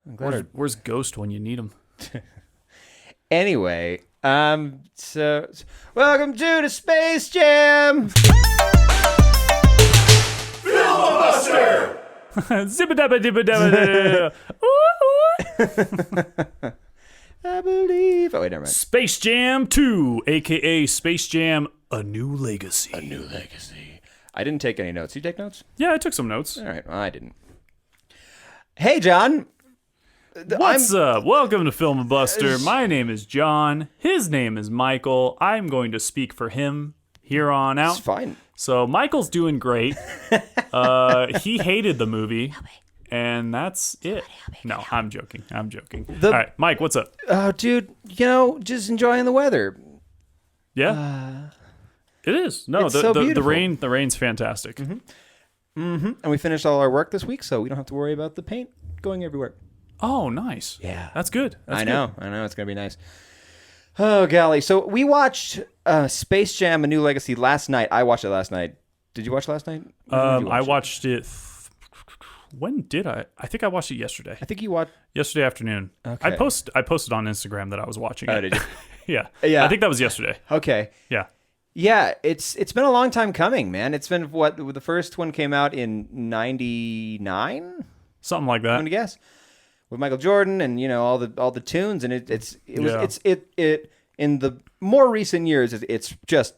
Where's Ghost when you need him? Anyway, so welcome to the Space Jam. Filibuster! Zibba-dabba-dibba-dabba-dabba. I believe. Oh wait, never mind. Space Jam 2, aka Space Jam: A New Legacy. A new legacy. I didn't take any notes. You take notes? Yeah, I took some notes. All right. Well, I didn't. Hey, John. What's up? Welcome to Filibuster. My name is John. His name is Michael. I'm going to speak for him here on out. It's fine. So Michael's doing great. He hated the movie, and that's it. No, I'm joking. All right, Mike, what's up? Oh, dude, just enjoying the weather. Yeah, it is. No, it's so the beautiful. the rain's fantastic. And we finished all our work this week, so we don't have to worry about the paint going everywhere. Oh, nice. Yeah. That's good. I know. It's going to be nice. Oh, golly. So we watched Space Jam: A New Legacy last night. I watched it last night. Did you watch it last night? I watched it. When did I? I think I watched it yesterday. I think you watched. Yesterday afternoon. Okay. I posted on Instagram that I was watching it. Oh, did you? Yeah. Yeah. I think that was yesterday. Okay. Yeah. Yeah, it's been a long time coming, man. It's been the first one came out in '99, Something like I'm that. gonna guess, with Michael Jordan and all the tunes, and it in the more recent years it's just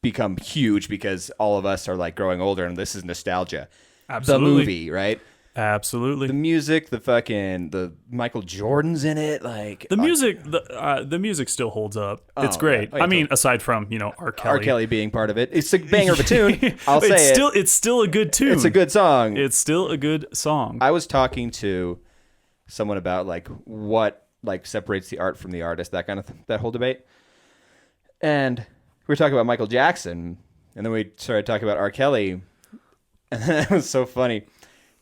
become huge because all of us are like growing older, and this is nostalgia. Absolutely. The movie, right? Absolutely. The music, the Michael Jordan's in it, like The music, the music still holds up. It's Oh, great. yeah. I mean, aside from R. Kelly. R. Kelly being part of it. It's a banger of a tune. I'll say It's still a good tune. It's a good song. It's still a good song. I was talking to someone about what separates the art from the artist, that kind of that whole debate, and we were talking about Michael Jackson, and then we started talking about R. Kelly, and then it was so funny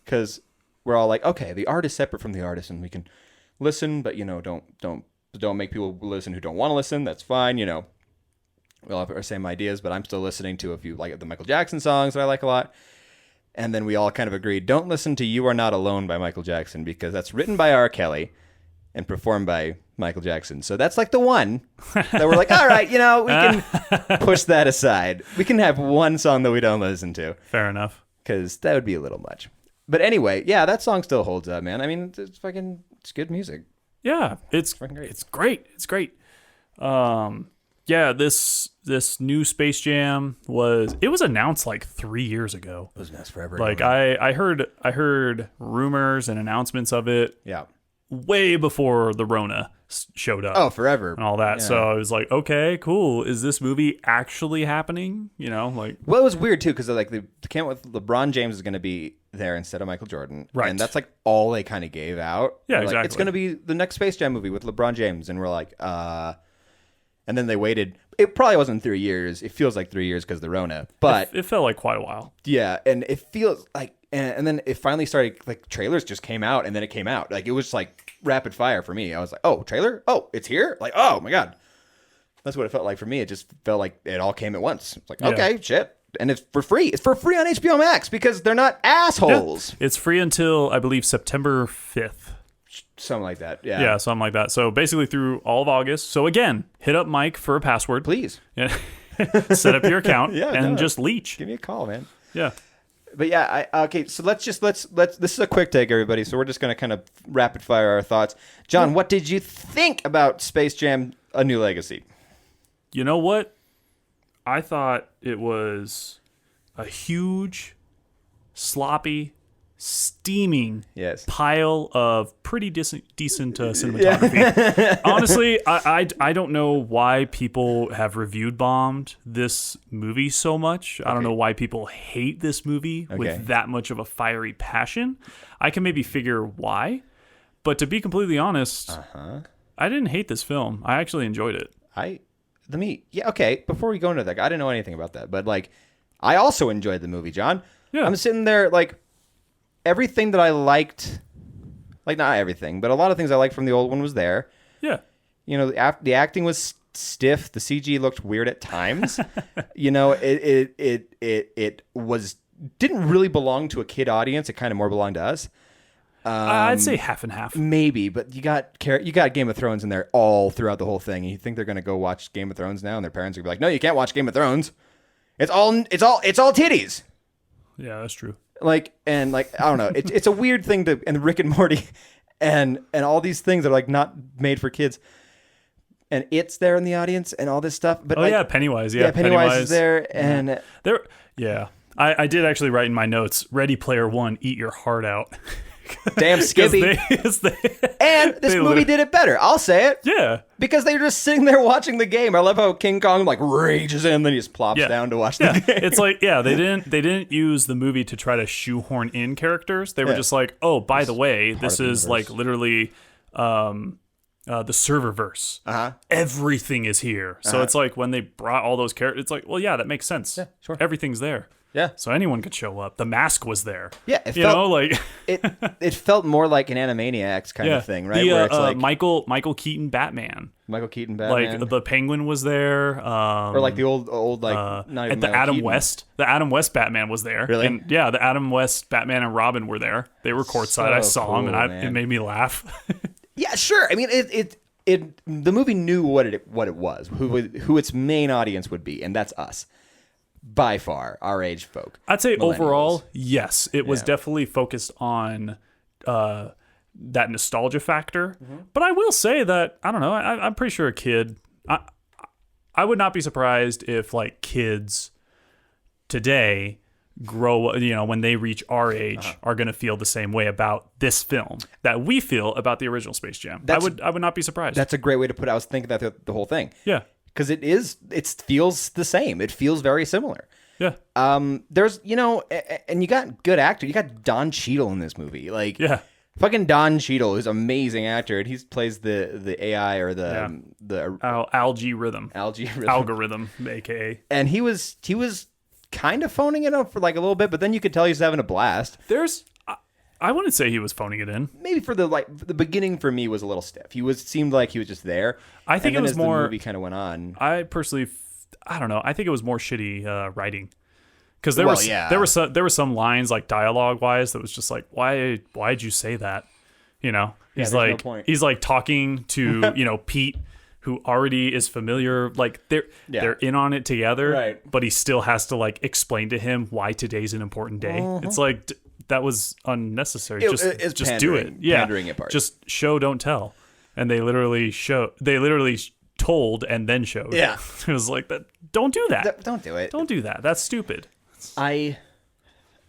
because we're all like, okay, the art is separate from the artist, and we can listen, but don't make people listen who don't want to listen. That's fine, We all have our same ideas, but I'm still listening to a few like the Michael Jackson songs that I like a lot. And then we all kind of agreed, don't listen to You Are Not Alone by Michael Jackson because that's written by R. Kelly and performed by Michael Jackson. So that's like the one that we're like, all right, we can push that aside. We can have one song that we don't listen to. Fair enough. Because that would be a little much. But anyway, yeah, that song still holds up, man. I mean, it's good music. Yeah, it's great. It's great. It's great. Yeah, this new Space Jam was announced like 3 years ago. It was announced forever. Like I heard rumors and announcements of it yeah. way before the Rona showed up. Oh, forever. And all that. Yeah. So I was like, okay, cool. Is this movie actually happening? Well, it was weird too because they came out with LeBron James is going to be there instead of Michael Jordan, right? And that's like all they kind of gave out. Yeah, They're exactly. Like, it's going to be the next Space Jam movie with LeBron James, and we're like, And then they waited. It probably wasn't 3 years. It feels like 3 years because of the Rona, but it felt like quite a while. Yeah, and it feels like, and then it finally started. Like trailers just came out, and then it came out. Like it was like rapid fire for me. I was like, oh, trailer? Oh, it's here? Like, oh my god, that's what it felt like for me. It just felt like it all came at once. It's like, okay, shit, and it's for free. It's for free on HBO Max because they're not assholes. Yeah. It's free until I believe September 5th. Something like that. Yeah. Yeah, something like that. So basically through all of August. So again, hit up Mike for a password. Please. Yeah. Set up your account just leech. Give me a call, man. Yeah. But yeah, okay, so let's this is a quick take, everybody. So we're just going to kind of rapid fire our thoughts. John, what did you think about Space Jam: A New Legacy? You know what? I thought it was a huge, sloppy, steaming pile of pretty decent cinematography. Yeah. Honestly, I don't know why people have reviewed bombed this movie so much. I don't know why people hate this movie with that much of a fiery passion. I can maybe figure why, but to be completely honest, I didn't hate this film. I actually enjoyed it. Before we go into that, I didn't know anything about that, but like, I also enjoyed the movie, John. Yeah. I'm sitting there like, everything that I liked, like not everything, but a lot of things I liked from the old one was there. Yeah. The acting was stiff. The CG looked weird at times. It didn't really belong to a kid audience. It kind of more belonged to us. I'd say half and half. Maybe, but you got Game of Thrones in there all throughout the whole thing. And you think they're gonna go watch Game of Thrones now, and their parents are gonna be like, "No, you can't watch Game of Thrones. It's all titties." Yeah, that's true. I don't know. It's a weird thing and Rick and Morty, and all these things are like not made for kids. And it's there in the audience and all this stuff. But Pennywise. Yeah, Pennywise is there, and there. Yeah, I did actually write in my notes. Ready Player One, eat your heart out. Damn Skippy. And this movie did it better. I'll say it. Yeah. Because they were just sitting there watching the game. I love how King Kong like rages in, then he just plops down to watch the game. It's like, they didn't use the movie to try to shoehorn in characters. They were just like, oh, by the way, this is like literally the serververse. Everything is here. So it's like when they brought all those characters, it's like, well, yeah, that makes sense. Yeah, sure. Everything's there. Yeah. So anyone could show up. The mask was there. Yeah. It felt more like an Animaniacs kind of thing, right? Where it's like Michael Keaton Batman. Michael Keaton Batman. Like the Penguin was there. Or like the old not even the Adam West. The Adam West Batman was there. Really? And yeah, the Adam West Batman and Robin were there. They were courtside. I saw them, and it made me laugh. Yeah, sure. I mean, the movie knew what it was, who its main audience would be, and that's us. By far, our age folk. I'd say overall, yes, it was definitely focused on that nostalgia factor. Mm-hmm. But I will say that, I don't know, I'm pretty sure a kid, I would not be surprised if like kids today grow, when they reach our age, are going to feel the same way about this film that we feel about the original Space Jam. I would not be surprised. That's a great way to put it. I was thinking that the whole thing. Yeah. Because it feels the same. It feels very similar. Yeah. There's, and you got good actor. You got Don Cheadle in this movie. Like, yeah. Fucking Don Cheadle is an amazing actor, and he plays the AI or the algorithm, aka. And he was kind of phoning it up for like a little bit, but then you could tell he's having a blast. I wouldn't say he was phoning it in. Maybe for the beginning for me was a little stiff. Seemed like he was just there. I think it was more. The movie kind of went on. I personally, I don't know. I think it was more shitty writing, because there were some lines like dialogue wise that was just like, why'd you say that? He's like he's like talking to Pete, who already is familiar. Like they're in on it together, right? But he still has to like explain to him why today's an important day. It's like. That was unnecessary. Just do it. Yeah. Pandering it part. Just show, don't tell. And they literally told and then showed. Yeah. It was like that. Don't do that. Don't do it. Don't do that. That's stupid. Everything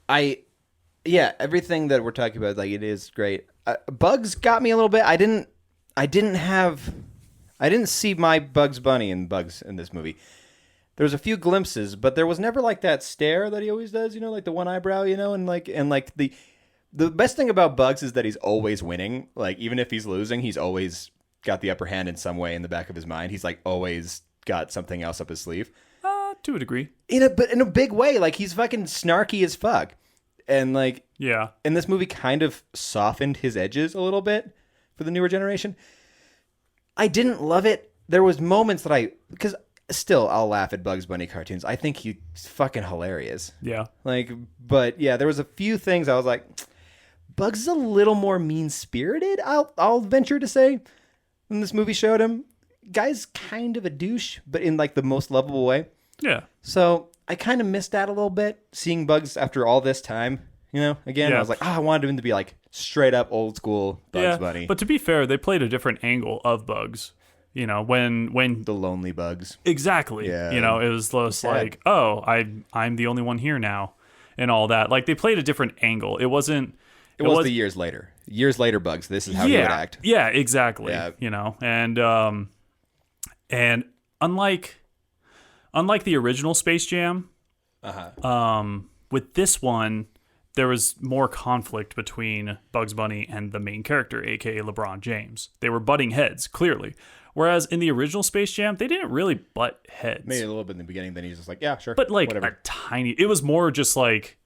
that we're talking about, like, it is great. Bugs got me a little bit. I didn't see my Bugs Bunny in Bugs in this movie. There was a few glimpses, but there was never like that stare that he always does, like the one eyebrow, and the best thing about Bugs is that he's always winning. Like, even if he's losing, he's always got the upper hand in some way in the back of his mind. He's like always got something else up his sleeve. To a degree. But in a big way. Like, he's fucking snarky as fuck. And like, yeah. And this movie kind of softened his edges a little bit for the newer generation. I didn't love it. There was moments that because still, I'll laugh at Bugs Bunny cartoons. I think he's fucking hilarious. Yeah. But yeah, there was a few things I was like, Bugs is a little more mean-spirited, I'll venture to say, than this movie showed him. Guy's kind of a douche, but in like the most lovable way. Yeah. So I kind of missed that a little bit, seeing Bugs after all this time. Again, I was like, I wanted him to be like straight up old school Bugs Bunny. But to be fair, they played a different angle of Bugs. When the lonely Bugs. Exactly. Yeah. It was just like, oh, I'm the only one here now, and all that. Like, they played a different angle. It wasn't. It was the years later. Years later, Bugs. This is how he would act. Yeah, exactly. Yeah. And unlike the original Space Jam, with this one, there was more conflict between Bugs Bunny and the main character, aka LeBron James. They were butting heads, clearly. Whereas in the original Space Jam, they didn't really butt heads. Maybe a little bit in the beginning, then he's just like, yeah, sure. But like whatever. It was more just like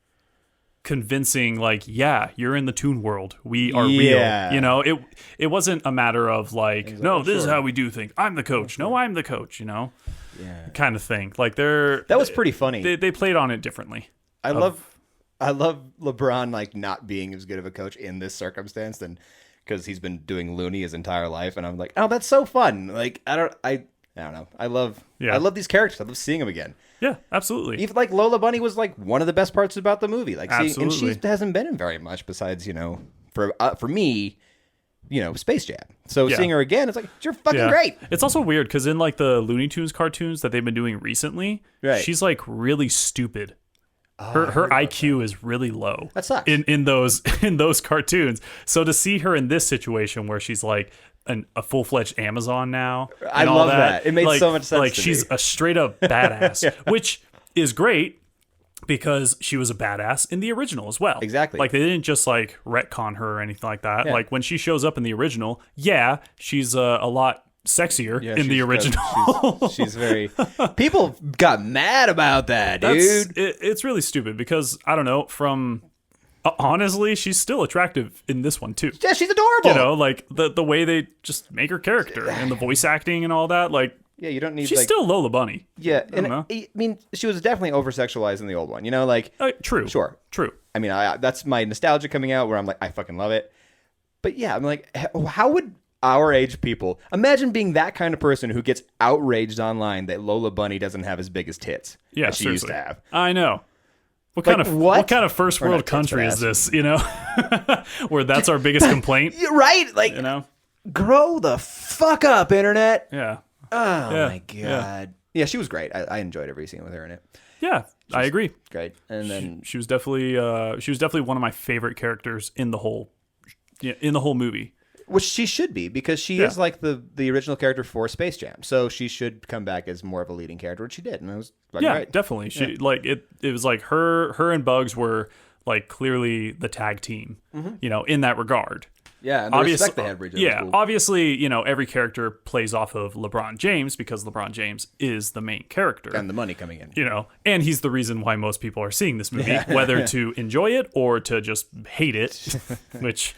convincing, like, yeah, you're in the Toon World. We are real. It wasn't a matter of like, no, this is how we do things. I'm the coach. No, I'm the coach, Yeah. Kind of thing. Like that was pretty funny. They played on it differently. I love I love LeBron like not being as good of a coach in this circumstance than because he's been doing Looney his entire life, and I'm like, oh, that's so fun. Like I don't know. I love these characters. I love seeing them again. Yeah, absolutely. Even like Lola Bunny was like one of the best parts about the movie. Like, absolutely. And she hasn't been in very much besides for me. Space Jam. So seeing her again, it's like, you're fucking great. It's also weird because in like the Looney Tunes cartoons that they've been doing recently, she's like really stupid. Her IQ is really low. That sucks. In those cartoons. So to see her in this situation where she's like a full-fledged Amazon now, I love that. It makes so much sense. Like to she's me. a straight up badass, which is great. Because she was a badass in the original as well. Exactly. Like, they didn't just, like, retcon her or anything like that. Yeah. Like, when she shows up in the original, she's a lot sexier in the original. She's very... People got mad about that, dude. It's really stupid because, I don't know, honestly, she's still attractive in this one, too. Yeah, she's adorable. Like, the way they just make her character and the voice acting and all that, like... Yeah, you don't need. She's still Lola Bunny. Yeah, I mean, she was definitely over-sexualized in the old one. True. Sure, true. I mean, that's my nostalgia coming out, where I'm like, I fucking love it. But yeah, I'm like, how would our age people imagine being that kind of person who gets outraged online that Lola Bunny doesn't have as big as tits as she used to have? I know. What kind of first world country is this? Where that's our biggest complaint. You're right. Like, grow the fuck up, internet. Yeah. Oh my god! Yeah, she was great. I enjoyed every scene with her in it. Yeah, I agree. Great, and then she was definitely one of my favorite characters in the whole movie. Which she should be, because she is like the original character for Space Jam, so she should come back as more of a leading character, which she did, and it was great. Definitely. She like it. It was like her and Bugs were like clearly the tag team, in that regard. Yeah, and the respect they had for each other. Yeah, cool. Obviously, every character plays off of LeBron James because LeBron James is the main character. And the money coming in. And he's the reason why most people are seeing this movie, whether to enjoy it or to just hate it, which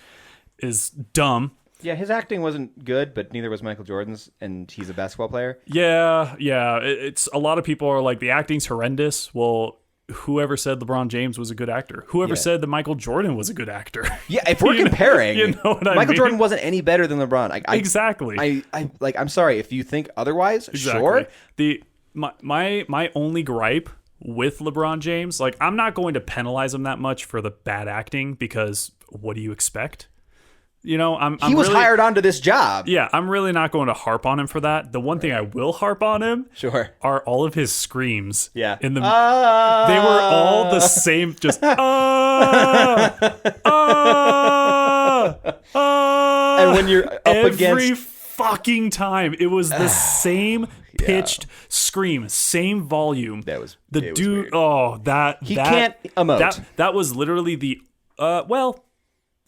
is dumb. Yeah, his acting wasn't good, but neither was Michael Jordan's, and he's a basketball player. Yeah. It's a lot of people are like, the acting's horrendous. Well, whoever said LeBron James was a good actor? Whoever said that Michael Jordan was a good actor? Yeah, if we're comparing, Michael mean? Jordan wasn't any better than LeBron. Exactly. I'm sorry if you think otherwise. Exactly. Sure. My only gripe with LeBron James, like, I'm not going to penalize him that much for the bad acting, because what do you expect? He was hired onto this job. Yeah, I'm really not going to harp on him for that. The one thing I will harp on him are all of his screams. Yeah. They were all the same, just and when you're up every fucking time, it was the same pitched scream, same volume. That was the dude. Was he can't emote. That was literally the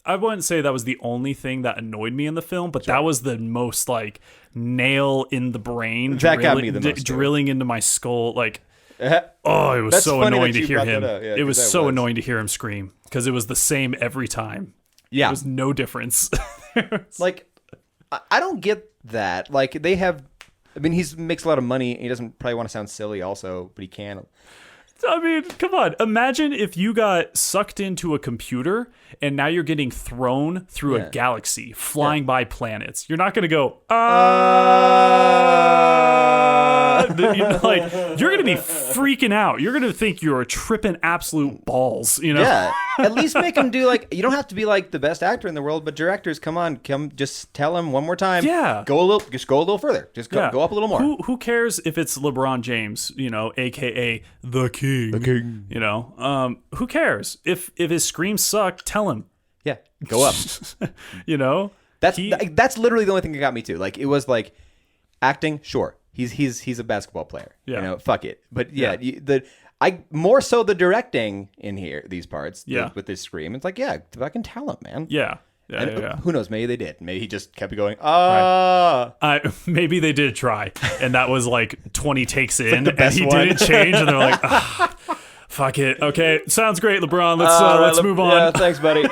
I wouldn't say that was the only thing that annoyed me in the film, but that was the most like nail in the brain. That got me the most. Drilling into my skull. Like, it was so annoying to hear him. Yeah, it was so annoying to hear him scream, because it was the same every time. Yeah. There was no difference. Like, I don't get that. Like, they have, I mean, he makes a lot of money. He doesn't probably want to sound silly also, but he can. I mean, come on. Imagine if you got sucked into a computer and now you're getting thrown through a galaxy, flying by planets. You're not going to go, you're going to be freaking out. You're going to think you're tripping absolute balls, Yeah. At least make him do, like, you don't have to be like the best actor in the world, but directors, come just tell him one more time. Yeah. Go a little further. Just go up a little more. Who cares if it's LeBron James, AKA the King. The King. Who cares? If his screams suck, tell him. Yeah. Go up. That's literally the only thing that got me too. Like, it was like acting, sure. He's a basketball player. Yeah. Fuck it. But I more so the directing in here, these parts, with this scream. It's like, fucking tell him, man. Yeah. Who knows? Maybe they did. Maybe he just kept going. Maybe they did try, and that was like 20 takes in, like and he didn't change, and they're like, fuck it. Okay, sounds great, LeBron. Let's move on. Yeah, thanks, buddy.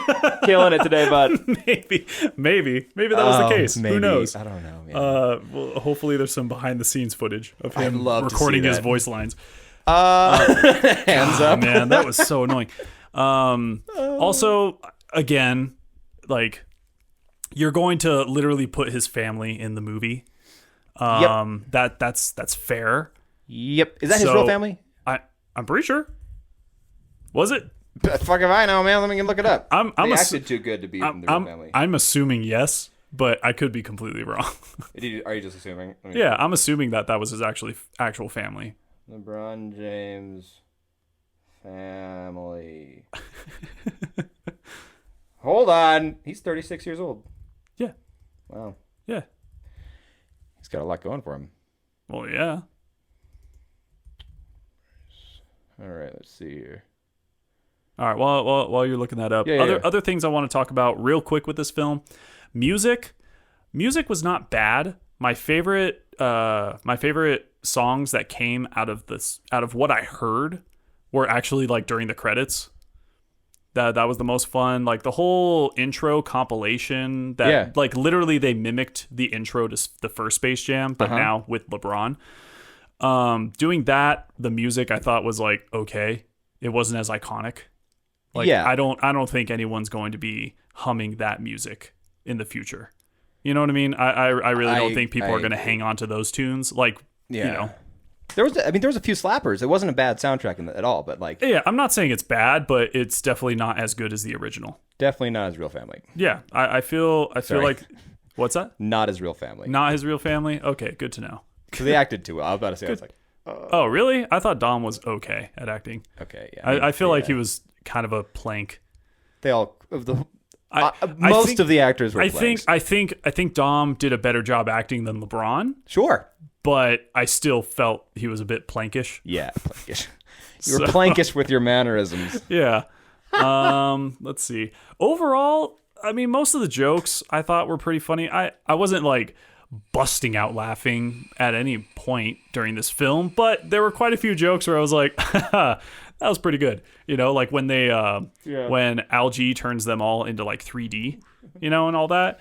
Killing it today, bud. Maybe that was the case. Maybe. Who knows? I don't know, man. Well, hopefully there's some behind the scenes footage of him recording his voice lines. Hands up. Man, that was so annoying. Also, again, like, you're going to literally put his family in the movie. That's fair. Yep. Is that his real family? I'm pretty sure. Was it? Fuck if I know, man. Let me look it up. I'm they acted too good to be in the real family. I'm assuming yes, but I could be completely wrong. Are you just assuming? Yeah, I'm assuming that was his actual family. LeBron James family. Hold on. He's 36 years old. Yeah. Wow. Yeah. He's got a lot going for him. Well, yeah. All right, let's see here. All right, while you're looking that up, other things I want to talk about real quick with this film. Music was not bad. My favorite songs that came out of what I heard were actually like during the credits. That was the most fun. Like the whole intro compilation that like literally they mimicked the intro to the first Space Jam, but now with LeBron. Doing that, the music I thought was like okay. It wasn't as iconic. Like I don't think anyone's going to be humming that music in the future. You know what I mean? I really don't think people are going to hang on to those tunes. Like you know. There was a few slappers. It wasn't a bad soundtrack at all, but like yeah, I'm not saying it's bad, but it's definitely not as good as the original. Definitely not his real family. Yeah, I feel like what's that? Not his real family. Not his real family. Okay, good to know. So they acted too well. I was about to say, I was like, oh really? I thought Dom was okay at acting. Okay, yeah. I feel like he was kind of a plank. They all of the. Most of the actors were. I think Dom did a better job acting than LeBron. Sure. But I still felt he was a bit plankish. Yeah, plankish. You were plankish with your mannerisms. Yeah. Let's see. Overall, I mean, most of the jokes I thought were pretty funny. I wasn't like busting out laughing at any point during this film, but there were quite a few jokes where I was like, that was pretty good. You know, like when they when Algae turns them all into like 3D, you know, and all that.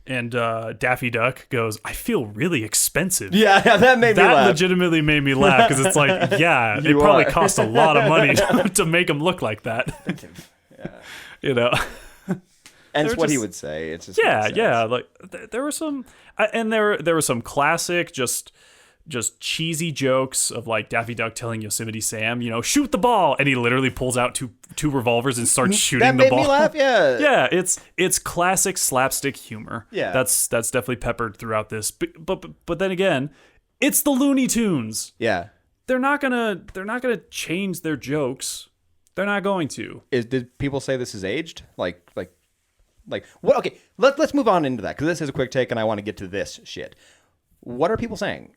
And Daffy Duck goes, I feel really expensive. Yeah, that made me laugh. That legitimately made me laugh because it's like, yeah, it probably cost a lot of money to make him look like that. Yeah. You know? And it's what he would say. It's just yeah. Like there were some, and there were some classic, just cheesy jokes of like Daffy Duck telling Yosemite Sam, you know, shoot the ball, and he literally pulls out two revolvers and starts shooting the ball. That made me laugh. Yeah, yeah. It's classic slapstick humor. Yeah, that's definitely peppered throughout this. But then again, it's the Looney Tunes. Yeah, they're not gonna change their jokes. They're not going to. Did people say this is aged? Like what? Okay, let's move on into that because this is a quick take, and I want to get to this shit. What are people saying?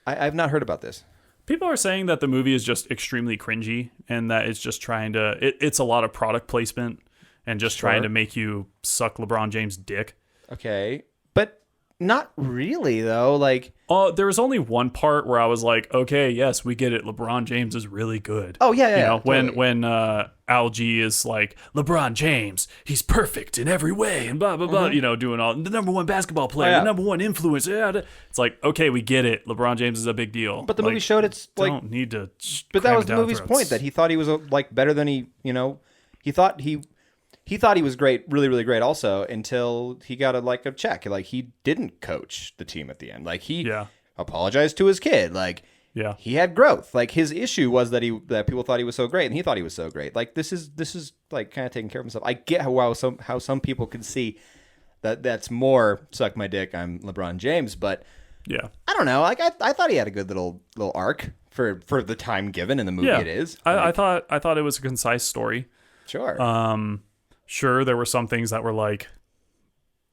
I've not heard about this. People are saying that the movie is just extremely cringy and that it's just trying to... It's a lot of product placement and just trying to make you suck LeBron James' dick. Okay. But not really, though. Like... there was only one part where I was like, okay, yes, we get it. LeBron James is really good. Oh, yeah. You know, totally. when Algae is like, LeBron James, he's perfect in every way and blah, blah, blah, you know, doing all... The number one basketball player, the number one influence. Yeah, it's like, okay, we get it. LeBron James is a big deal. But the movie showed it's like... Don't need to... But that was the movie's point, that he thought he was like better than he, you know... He thought he was great, really, really great also, until he got a check. Like, he didn't coach the team at the end. Like, he apologized to his kid. Like, he had growth. Like, his issue was that people thought he was so great, and he thought he was so great. Like, this is like kind of taking care of himself. I get how some people could see that's more suck my dick, I'm LeBron James, but yeah, I don't know. Like, I thought he had a good little arc for the time given in the movie. It is. I thought it was a concise story. Sure. Sure, there were some things that were like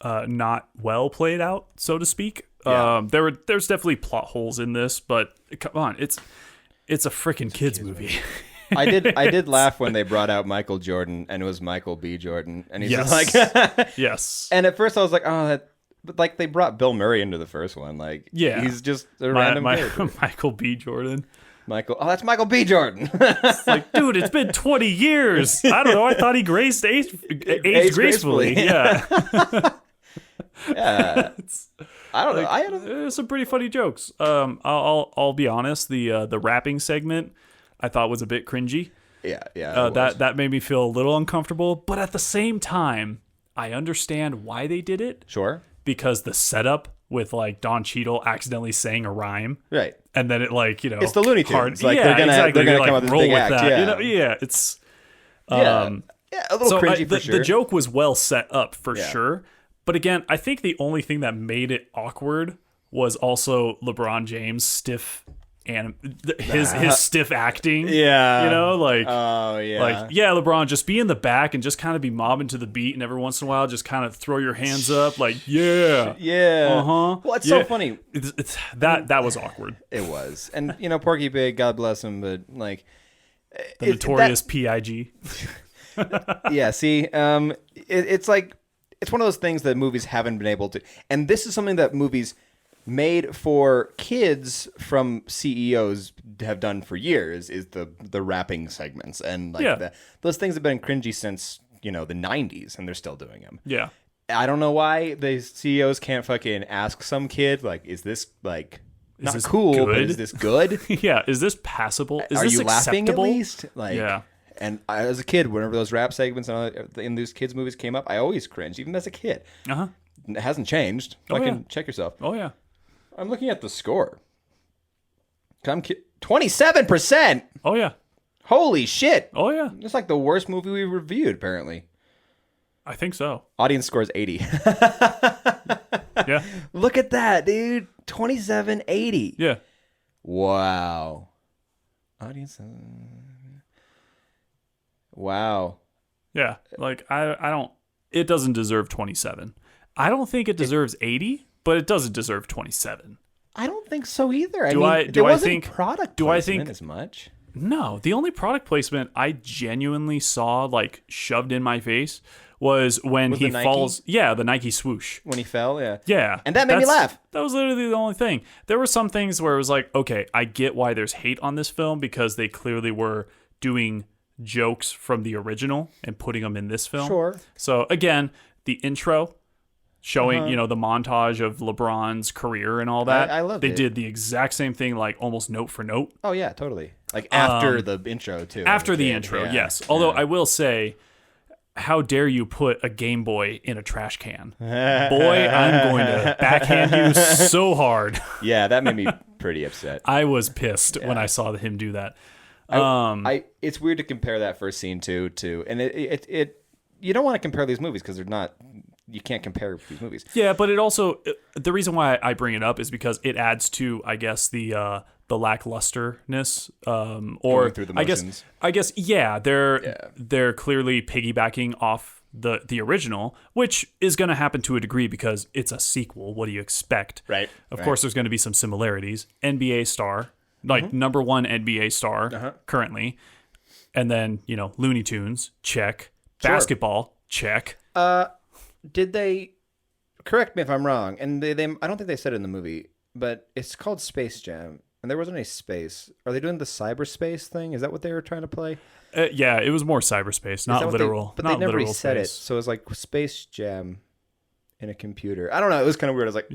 not well played out, so to speak. Yeah. There's definitely plot holes in this, but come on, it's a freaking kids movie. I did laugh when they brought out Michael Jordan and it was Michael B. Jordan, and he's just like yes. And at first I was like, oh, but like they brought Bill Murray into the first one, like he's just a random character. Michael B. Jordan. That's Michael B. Jordan. It's like, dude, it's been 20 years. I don't know. I thought he aged gracefully. Yeah. Yeah. I don't know. There's some pretty funny jokes. I'll be honest. The rapping segment, I thought was a bit cringy. Yeah. That made me feel a little uncomfortable. But at the same time, I understand why they did it. Sure. Because the setup with like Don Cheadle accidentally saying a rhyme. Right. And then it like, it's the Looney Tunes. They're gonna come up with this big act. Yeah. It's a little cringy for sure. The joke was well set up for sure. But again, I think the only thing that made it awkward was also LeBron James' stiff and his stiff acting. Yeah. LeBron, just be in the back and just kind of be mobbing to the beat, and every once in a while just kind of throw your hands up like, yeah. Uh-huh. Well, it's so funny. That was awkward. It was. And, Porky Pig, God bless him, but like... The notorious PIG. Yeah, see, it's like... It's one of those things that movies haven't been able to... And this is something that movies... made for kids from CEOs have done for years is the rapping segments, and those things have been cringy since the 90s, and they're still doing them. Yeah, I don't know why the CEOs can't fucking ask some kid like, is this like not this cool, good? But is this good? Yeah, is this passable? Is Are this you acceptable? laughing at least? Like, yeah. And as a kid, whenever those rap segments in those kids movies came up, I always cringed, even as a kid. It hasn't changed. Check yourself. Oh yeah. I'm looking at the score. 27%. Oh yeah. Holy shit. Oh yeah. It's like the worst movie we reviewed, apparently. I think so. Audience score is 80. Yeah. Look at that, dude. 2780. Yeah. Wow. Audience. Wow. Yeah. Like I don't. It doesn't deserve 27. I don't think it deserves 80. But it doesn't deserve 27. I don't think so either. Do I think product placement as much? No, the only product placement I genuinely saw like shoved in my face was when he falls. Yeah, the Nike swoosh. When he fell, yeah. Yeah. And that made me laugh. That was literally the only thing. There were some things where it was like, okay, I get why there's hate on this film because they clearly were doing jokes from the original and putting them in this film. Sure. So again, the intro showing, the montage of LeBron's career and all that. I love it. They did the exact same thing, like almost note for note. Oh, yeah, totally. Like after the intro, too. After the intro, yes. Although I will say, how dare you put a Game Boy in a trash can? Boy, I'm going to backhand you so hard. Yeah, that made me pretty upset. I was pissed when I saw him do that. It's weird to compare that first scene to, and it you don't want to compare these movies because they're not... You can't compare these movies. Yeah, but it also the reason why I bring it up is because it adds to, I guess, the lacklusterness, or through the motions. I guess, they're clearly piggybacking off the original, which is going to happen to a degree because it's a sequel. What do you expect? Right. Of course, there's going to be some similarities. NBA star, like number one NBA star currently, and then Looney Tunes, check. Sure. Basketball, check. Did they correct me if I'm wrong? And they I don't think they said it in the movie, but it's called Space Jam, and there wasn't any space. Are they doing the cyberspace thing? Is that what they were trying to play? Yeah, it was more cyberspace, not literal. But not they never literal said space. it, so it was like Space Jam in a computer. I don't know. It was kind of weird. I was like,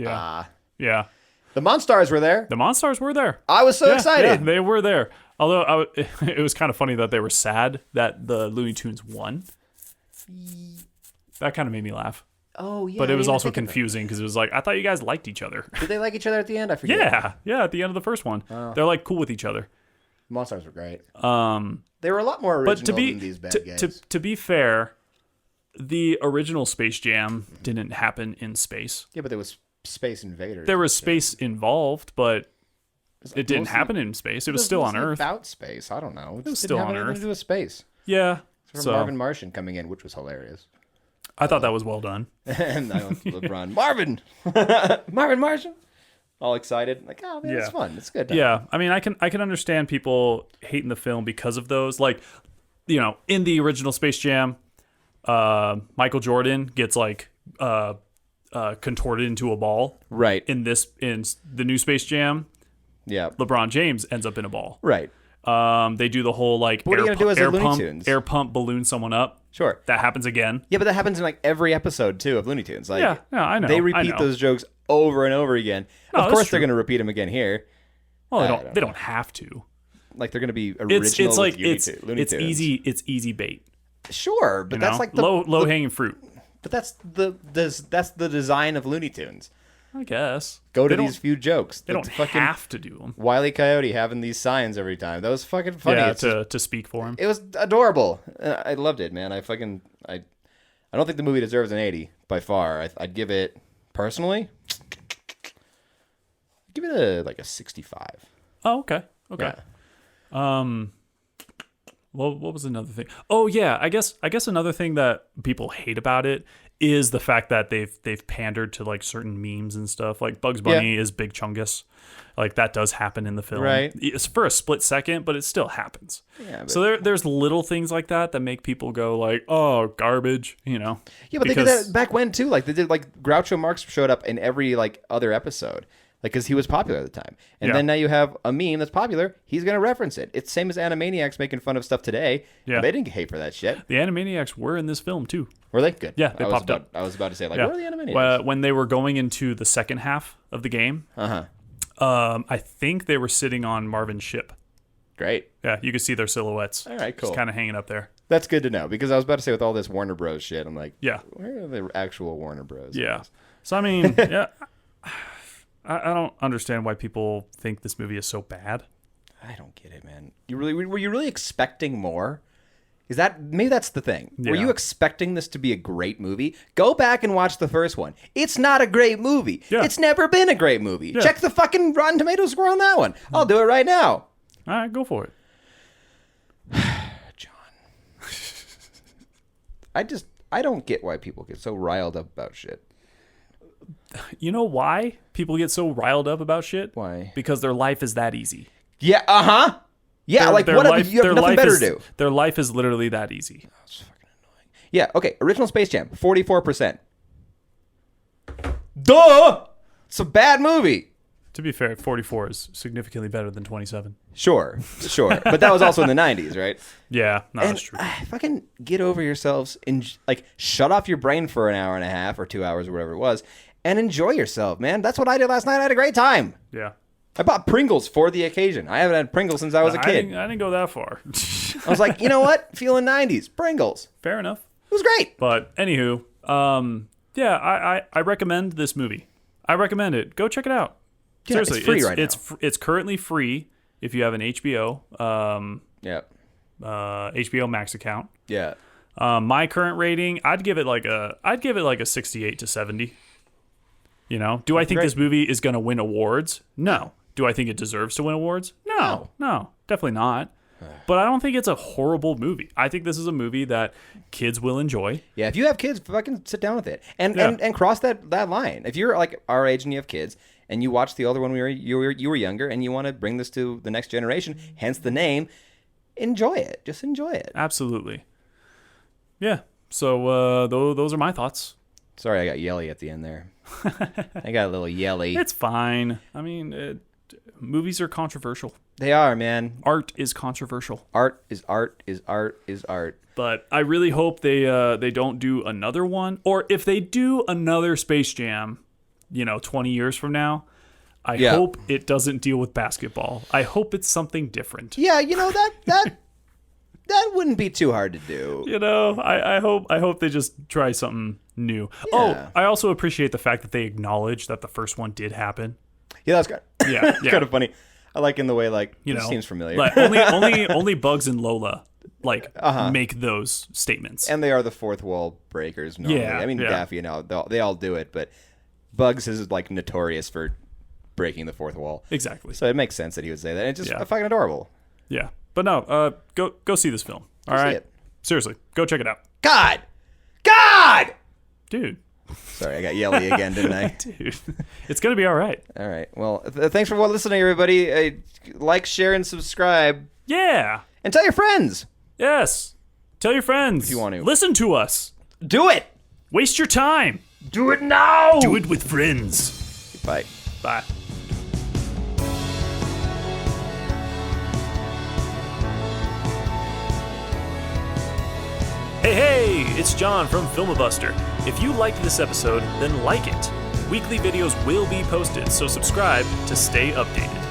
yeah. The Monstars were there. The Monstars were there. I was so excited. Yeah, they were there. Although it was kind of funny that they were sad that the Looney Tunes won. That kind of made me laugh. Oh, yeah. But it was also confusing because it was like, I thought you guys liked each other. Did they like each other at the end? I forget. Yeah, at the end of the first one. Oh. They're like cool with each other. Monstars were great. They were a lot more original than these bad guys. To be fair, the original Space Jam didn't happen in space. Yeah, but there was Space Invaders. There was space involved, but it didn't happen in space. It was still on Earth. About space. I don't know. It was still on Earth. To do with space. Yeah. So Marvin Martian coming in, which was hilarious. I thought that was well done. And I went to LeBron. Marvin Martian. All excited. Like, oh man, it's fun. It's good. Yeah. I mean, I can understand people hating the film because of those. Like, in the original Space Jam, Michael Jordan gets like contorted into a ball. Right. In the new Space Jam, LeBron James ends up in a ball. Right. They do the whole like air pump balloon someone up. Sure. That happens again. Yeah, but that happens in like every episode too of Looney Tunes. Like, yeah, I know. They repeat those jokes over and over again. Of course they're going to repeat them again here. Well, they don't have to. like they're gonna be original. It's like with Looney Tunes. It's easy bait. Sure, but that's like the low hanging fruit. But that's the design of Looney Tunes. I guess. Go to these few jokes. They don't have to do them. Wile E. Coyote having these signs every time. That was fucking funny. Yeah, to speak for him. It was adorable. I loved it, man. I don't think the movie deserves an 80 by far. I'd give it, personally, give it a 65. Oh, okay. Okay. Yeah. Well, what was another thing? Oh yeah, I guess another thing that people hate about it is the fact that they've pandered to like certain memes and stuff. Like Bugs Bunny is Big Chungus. Like that does happen in the film. Right. It's for a split second, but it still happens. Yeah. So there's little things like that make people go like, oh, garbage, you know. Yeah, but they did that back when too. Like they did, like Groucho Marx showed up in every like other episode. Like, because he was popular at the time. And then now you have a meme that's popular. He's going to reference it. It's same as Animaniacs making fun of stuff today. Yeah. They didn't hate for that shit. The Animaniacs were in this film, too. Were they? Good. Yeah, they popped up. I was about to say, like, where are the Animaniacs? When they were going into the second half of the game, I think they were sitting on Marvin's ship. Great. Yeah, you could see their silhouettes. All right, cool. Just kind of hanging up there. That's good to know, because I was about to say, with all this Warner Bros. Shit, I'm like, yeah, where are the actual Warner Bros.? Yeah. So, I mean, yeah. I don't understand why people think this movie is so bad. I don't get it, man. Were you really expecting more? Maybe that's the thing. Yeah. Were you expecting this to be a great movie? Go back and watch the first one. It's not a great movie. Yeah. It's never been a great movie. Yeah. Check the fucking Rotten Tomatoes score on that one. I'll do it right now. All right, go for it. John. I don't get why people get so riled up about shit. You know why people get so riled up about shit? Why? Because their life is that easy. Yeah, Yeah, you have nothing better to do. Their life is literally that easy. Oh, it's fucking annoying. Yeah, okay, original Space Jam, 44%. Duh! It's a bad movie. To be fair, 44 is significantly better than 27. Sure. But that was also in the 90s, right? Yeah, that's true. Fucking get over yourselves and, like, shut off your brain for an hour and a half or 2 hours or whatever it was and enjoy yourself, man. That's what I did last night. I had a great time. Yeah. I bought Pringles for the occasion. I haven't had Pringles since I was a kid. I didn't go that far. I was like, you know what? Feeling 90s. Pringles. Fair enough. It was great. But, anywho, yeah, I recommend this movie. I recommend it. Go check it out. Yeah, seriously, it's free right now. It's currently free if you have an HBO. HBO Max account. Yeah. My current rating, I'd give it like a 68 to 70. You know, do I think this movie is going to win awards? No. Do I think it deserves to win awards? No, definitely not. But I don't think it's a horrible movie. I think this is a movie that kids will enjoy. Yeah, if you have kids, fucking sit down with it and cross that line. If you're like our age and you have kids and you watch the older one when you were younger and you want to bring this to the next generation, hence the name, enjoy it. Just enjoy it. Absolutely. Yeah. So those are my thoughts. Sorry, I got yelly at the end there. I got a little yelly. It's fine. I mean, movies are controversial. They are, man. Art is controversial. Art is art is art is art. But I really hope they don't do another one. Or if they do another Space Jam, 20 years from now, I hope it doesn't deal with basketball. I hope it's something different. Yeah, that wouldn't be too hard to do. I hope they just try something new. Yeah. Oh, I also appreciate the fact that they acknowledge that the first one did happen. Yeah, that's good. Yeah, kind of funny. I like in the way it seems familiar. Like only Bugs and Lola make those statements, and they are the fourth wall breakers. Normally. Yeah, I mean Daffy and they all do it, but Bugs is like notorious for breaking the fourth wall. Exactly. So it makes sense that he would say that. It's just fucking adorable. Yeah, but no, go see this film. All right, seriously, go check it out. God, dude. Sorry, I got yelly again, didn't I? Dude, it's going to be all right. All right. Well, thanks for listening, everybody. Like, share, and subscribe. Yeah. And tell your friends. Yes. Tell your friends. If you want to. Listen to us. Do it. Waste your time. Do it now. Do it with friends. Bye. Bye. Hey, it's John from Filmabuster. If you liked this episode, then like it. Weekly videos will be posted, so subscribe to stay updated.